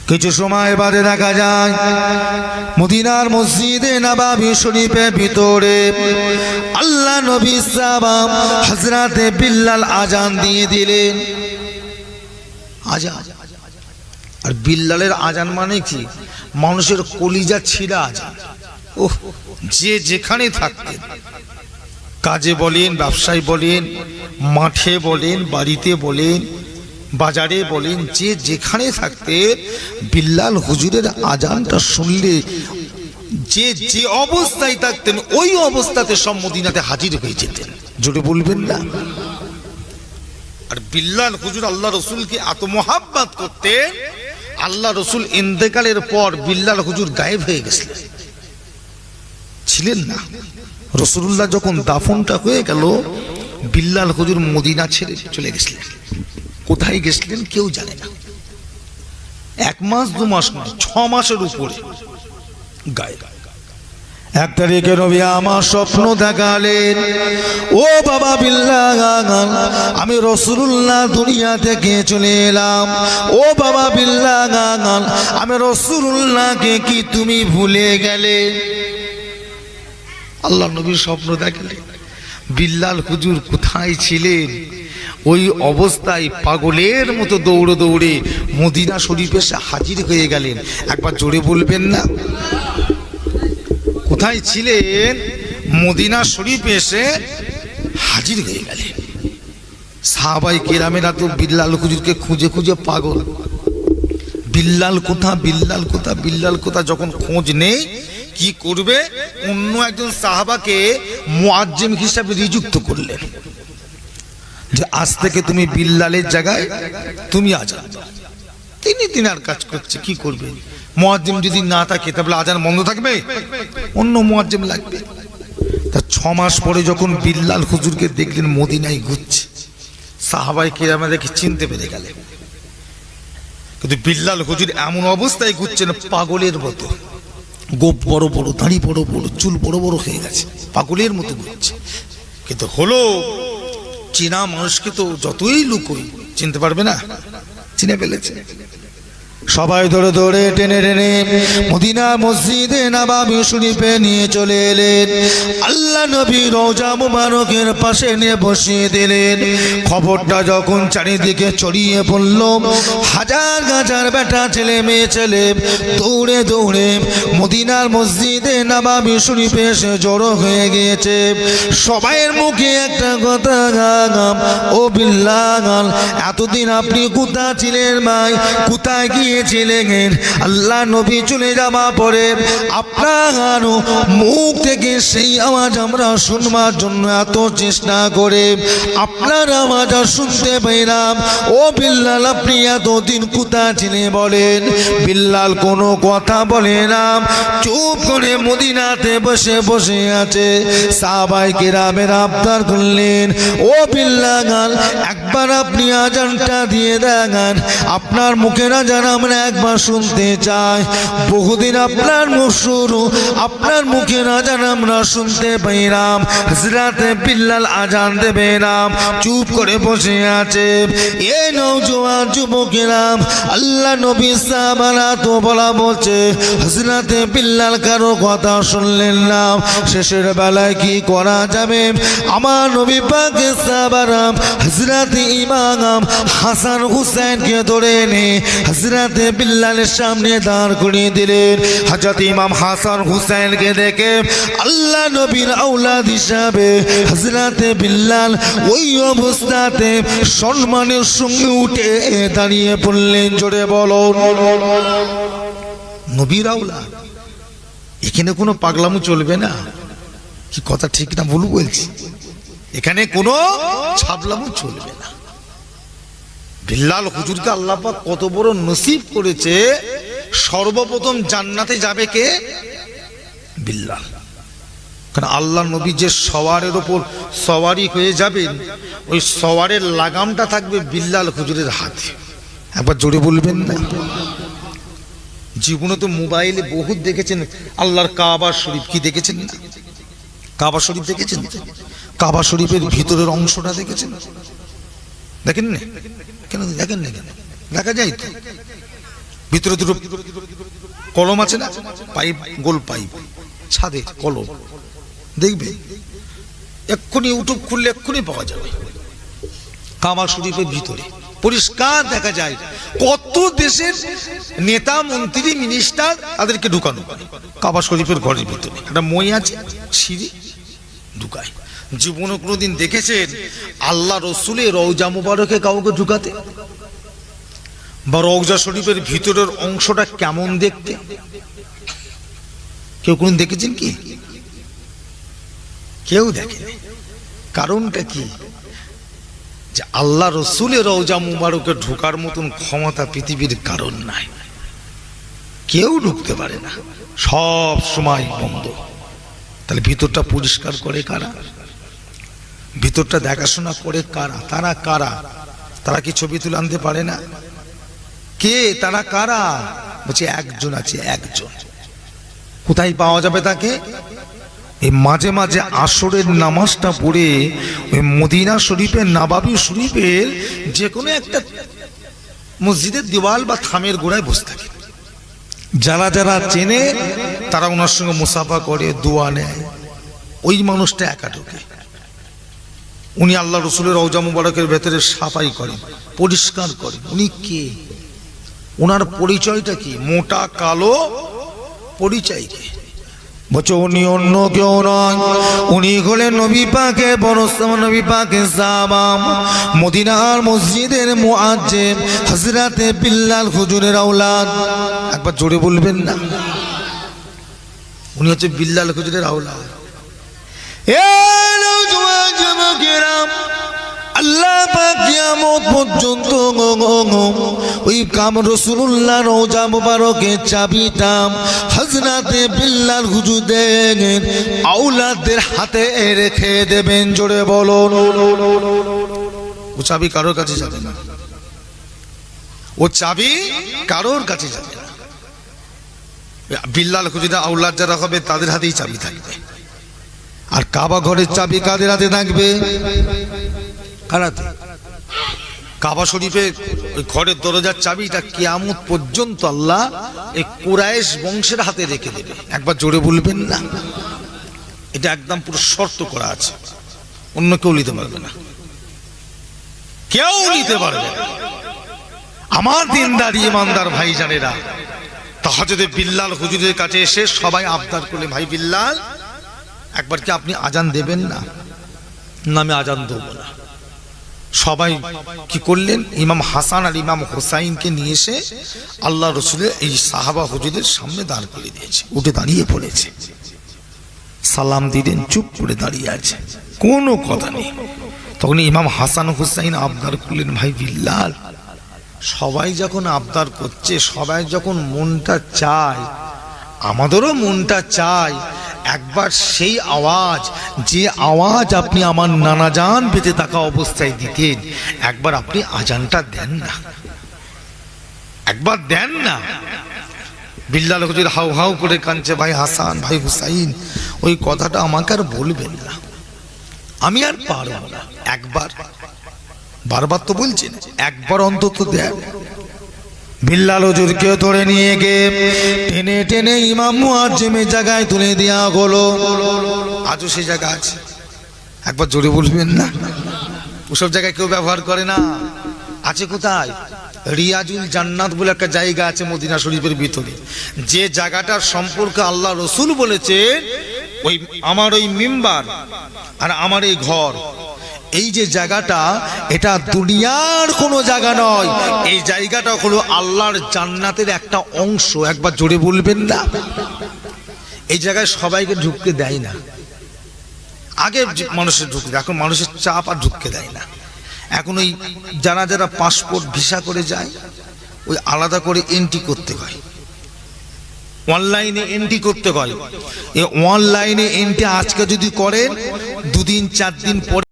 কিছু সময় বাদে দেখা যায় মদিনার মসজিদে নববী শরীফের ভিতরে আল্লাহ নবী সাহাবা হযরতে বিল্লাল আজান দিয়ে দিলেন। আজান, আর বিল্লালের আজান মানে কি? মানুষের কলিজা ছিঁড়া আজান। ওহ, যে যেখানে থাকতেন, কাজে বলেন, ব্যবসায় বলেন, মাঠে বলেন, বাড়িতে বলেন, বাজারে বলেন, যে যেখানে থাকতে বিল্লাল হুজুরের আজানটা শুনলে যে যে অবস্থায় থাকতেন ওই অবস্থাতে সব মদিনাতে হাজির হয়ে যেতেন। জোরে বলবেন না? আর বিল্লাল হুজুর আল্লাহ রসুলকে এত মোহাব্বত করতেন, আল্লাহ রসুল ইন্তেকালের পর বিল্লাল হুজুর গায়েব হয়ে গেছিলেন, ছিলেন না। রসুলুল্লাহ যখন দাফনটা হয়ে গেল, বিল্লাল হুজুর মদিনা ছেড়ে চলে গেছিলেন। কোথায় গেছিলেন কেউ জানে না। 1 মাস 2 মাস নয়, 6 মাসের উপরে গায়েব। 1 তারিখে নবী আমার স্বপ্ন দেখালেন, ও বাবা বিল্লাল, আমি রাসূলুল্লাহ দুনিয়া থেকে চলে এলাম। ও বাবা বিল্লাল, আমি রাসূলুল্লাহকে কি তুমি ভুলে গেলে? আল্লাহ নবীর স্বপ্ন দেখালেন, বিল্লাল হুজুর কোথায় ছিলেন? ওই অবস্থায় পাগলের মতো দৌড়ে দৌড়ে মদিনা শরীফে এসে হাজির হয়ে গেলেন। একবার জোরে বলবেন না? কোথায় ছিলেন? মদিনা শরীফে এসে হাজির হয়ে গেলেন। সাহাবায়ে কেরামেরা তো বিল্লাল হুজুরকে খুঁজে খুঁজে পাগল। বিল্লাল কোথা, বিল্লাল কোথা, বিল্লাল কোথা। যখন খোঁজ নেই, কি করবে? অন্য একজন সাহাবাকে মুয়াজ্জিম হিসাবে নিযুক্ত করলেন, যে আজ থেকে তুমি বিল্লালের জায়গায় তুমি আজান দাও। তিনি আর কাজ করছে, কি করবে? মুয়াজ্জিম যদি না থাকে তাহলে আজান বন্ধ থাকবে, অন্য মুয়াজ্জিম লাগবে। তা 6 মাস পরে যখন বিল্লাল হুজুরকে দেখলেন মদিনায় ঘুরছে, সাহাবায়ে কেরামরা দেখে চিনতে পেরে গেলেন। কিন্তু বিল্লাল হুজুর এমন অবস্থায় ঘুরছেন পাগলের মতো, গোপ বড় বড়, দাড়ি বড় বড়, চুল বড় বড় হয়ে গেছে, পাগলের মতো ঘুরছে। কিন্তু হলো, চেনা মানুষকে তো যতই লুকোই চিনতে পারবে না। চিনে ফেলেছে। সবাই ধরে ধরে টেনে টেনে মদিনা মসজিদে নববী শরীফে নিয়ে চলে এলেন। আল্লাহ নবী রওজা মুবারকের পাশে নিয়ে বসিয়ে দিলেন। খবরটা যখন চারিদিকে ছড়িয়ে পড়ল, হাজার হাজার বেটা ছেলে মেয়ে ছেলে দৌড়ে দৌড়ে মদিনার মসজিদে নববী শরীফে এসে জড়ো হয়ে গিয়েছে। সবাইয়ের মুখে একটা কথা, ও বিল্লাল, এতদিন আপনি কোথায় ছিলেন ভাই? কোথায় গিয়ে ছিলেন? আল্লাহ নবী চলে যাওয়ার পরে আপনার মুখ থেকে সেই আওয়াজ আমরা শুনবার জন্য এত চেষ্টা করে আপনার আওয়াজ শুনতে পেলাম। ও বিল্লাল, আপনি এতদিন কোথায় ছিলেন বলেন? বিল্লাল কোনো কথা বলে না, চুপ করে মদিনাতে বসে বসে আছে। সাহাবায়ে কেরামেরা আবদার করলেন, ও বিল্লাল, একবার আপনি আজানটা দিয়ে দেখান, আপনার মুখের আজান আমরা একবার শুনতে চাই। বহুদিন আপনার মুখ শুরু, আপনার মুখের আজান আমরা শুনতে পাইলাম, হযরতে বিল্লাল আজান দেবে না, চুপ করে বসে আছে। এই নওজোয়ান যুবকেরা আল্লাহ নবী সাহাবারা তো বলা বলছে, হযরতে বিল্লাল কারো কথা শুনলেন না। শেষের বেলায় কি করা যাবে? আমার নবী পাকের সাহাবারা হযরতে ইমাম হাসান হুসাইনকে ধরে এনে হযরতে বিল্লালের সামনে দাঁড় করিয়ে দিলেন। হযরত ইমাম হাসান হুসাইনকে দেখে আল্লাহ নবীর আওলাদ হিসাবে হযরতে বিল্লাল ওই অবস্থাতে সম্মানের সঙ্গে উঠে দাঁড়িয়ে পড়লেন। জোরে বলো, নবীর আওলাদ। এখানে কোনো পাগলামো চলবে না। কি কথা ঠিক না ভুল বলছি? এখানে কোনো ছাবলামো চলবে না। বিল্লাল হুজুরকে আল্লাহ পাক কত বড় নসিব করেছে। সর্বপ্রথম জান্নাতে যাবে কে? বিল্লাল। কারণ আল্লাহ নবী যে সওয়ারের ওপর সওয়ারি হয়ে যাবেন, ওই সওয়ারের লাগামটা থাকবে বিল্লাল হুজুরের হাতে। একবার জোরে বলবেন না? জীবনে তো মোবাইলে বহুত দেখেছেন আল্লাহর কাবা শরীফ, কি দেখেছেন না? কাবা শরীফ দেখেছেন? কাবা শরীফের ভিতরের অংশটা দেখেছেন? দেখেন না? কেন দেখেন না? কেন দেখা যায় তো। ভিতরে দুটো কলম আছে না, পাইপ, গোল পাইপ, ছাদে কলম, দেখবে এক্ষুনি ইউটিউব খুললে এক্ষুনি পাওয়া যাবে। কাবা শরীফের ভিতরে পরিষ্কার দেখা যায় কত দেশের নেতা, মন্ত্রী, মিনিস্টার তাদেরকে ঢুকানো কাবা শরীফের ঘরের ভিতরে। একটা মই আছে, সিঁড়ি ঢুকায়। জীবনে কোনোদিন দেখেছেন আল্লাহ রসুলের রওজা মুবারকে কাউকে ঢুকাতে? বা রওজা শরীফের ভিতরের অংশটা কেমন দেখতে কেউ কোনদিন দেখেছেন কি? কেউ দেখেনি। কারণটা কি? যে আল্লাহ রসুলের রওজা মুবারকে ঢোকার মতন ক্ষমতা পৃথিবীর কারণ নাই, কেউ ঢুকতে পারে না, সব সময় বন্ধ। তাহলে ভিতরটা পরিষ্কার করে কারা? ভিতরটা দেখাশোনা করে কারা? তারা কারা? তারা কি ছবি তুলে আনতে পারে না? কে তারা? কারা? বলছে একজন আছে, একজন। কোথায় পাওয়া যাবে তাকে? এই মাঝে মাঝে আসরের নামাজটা পড়ে ওই মদিনা শরীফের, নবাবী শরীফের যে কোনো একটা মসজিদের দেওয়াল বা থামের গোড়ায় বসে থাকে। যারা যারা চেনে তারা ওনার সঙ্গে মুসাফা করে, দোয়া নেয়। ওই মানুষটা একা ঢোকে। উনি আল্লাহ রসুলের রওজা মুবারকের ভেতরে সাফাই করেন, পরিষ্কার করেন। উনি কে? ওনার পরিচয়টা কি? মোটা কালো পরিচয় কি? বলছে উনি অন্য কেউ নয়, উনি হলেন নবী পাকের বরসম, নবী পাকের সাহাবা, মদিনার মসজিদের মুআজ্জিম হযরতে বিল্লাল হুজুরের আওলাদ। একবার জোরে বলবেন না? উনি হচ্ছে বিল্লাল হুজুরের আওলাদ। আল্লাহ পাক কিয়ামত পর্যন্ত ওই কাম রাসূলুল্লাহ রওজা মুবারকের চাবিটা হযরতে বিল্লাল হুজুরের আওলাদের হাতে রেখে দেবেন। জোরে বলুন। ও চাবি কারোর কাছে যাবে না, ও চাবি কারোর কাছে যাবে না। বিল্লাল হুজুরের আওলাদ যারা হবে তাদের হাতেই চাবি থাকবে। আর কাবা ঘরের চাবি কাদের হাতে থাকবে? কারাতে? কাবা শরীফের ওই ঘরের দরজার চাবিটা কিয়ামত পর্যন্ত আল্লাহ এই কুরাইশ বংশের হাতে রেখে দেবে। একবার জোরে বলবেন না? এটা একদম পুরো শর্ত করা আছে, অন্য কেউ নিতে পারবে না, কেউ নিতে পারবে না। আমার দিনদার ইমানদার ভাইজানেরা, তাহাজ্জুদে বিল্লাল হুজুরের কাছে এসে সবাই আবদার করলে, ভাই বিল্লাল একবার কি আপনি আজান দেবেন না? না, আমি আজান দেবো না। সবাই কি করলেন? ইমাম হাসান আর ইমাম হুসাইনকে নিয়ে এসে আল্লাহ রসুলের এই সাহাবা হুজুরের সামনে দাঁড় করে দিয়েছে। উঠে দাঁড়িয়ে পড়েছে, সালাম দিলেন, চুপ করে দাঁড়িয়ে আছে, কোনো কথা নেই। তখন ইমাম হাসান হুসাইন আবদার করলেন, ভাই বিল্লাল সবাই যখন আবদার করছে, সবাই যখন মনটা চায়, আমাদেরও মনটা চায় একবার সেই আওয়াজ, যে আওয়াজ আপনি আমার নানাজান বেঁচে থাকা অবস্থায় দিতেন, একবার আপনি আজানটা দেন না, একবার দেন না। বিল্লাল হুজুর হাউ হাউ করে কাঁদছে, ভাই হাসান, ভাই হুসাইন ওই কথাটা আমাকে আর বলবেন না, আমি আর পারব না। একবার, বারবার তো বলছেন, একবার অন্তত দেন। বিল্লাল হুজুরকে ধরে নিয়ে গিয়ে টেনে টেনে ইমাম মুআজ্জিমের জায়গায় তুলে দেওয়া হলো। আজও সেই জায়গা আছে, একবার জোরে বলবেন না? ওসব জায়গায় কেউ ব্যবহার করে না। আছে কোথায়? রিয়াজুল জান্নাত বলে একটা জায়গা আছে মদিনা শরীফের ভিতরে, যে জায়গাটার সম্পর্কে আল্লাহ রসুল বলেছে, ওই আমার ওই মিম্বার আর আমার এই ঘর, এই যে জায়গাটা, এটা দুনিয়ার কোনো জায়গা নয়, এই জায়গাটা হলো আল্লাহর জান্নাতের একটা অংশ। একবার জোরে বলবেন না? এই জায়গায় সবাইকে ঢুকতে দেয় না। আগে মানুষের ঢুকতে, এখন মানুষের চাপ আর ঢুকতে দেয় না। এখন ওই যারা যারা পাসপোর্ট ভিসা করে যায়, ওই আলাদা করে এন্ট্রি করতে হয়, অনলাইনে এন্ট্রি করতে হয়। এই অনলাইনে এন্ট্রি আজকে যদি করেন, 2 দিন 4 দিন পরে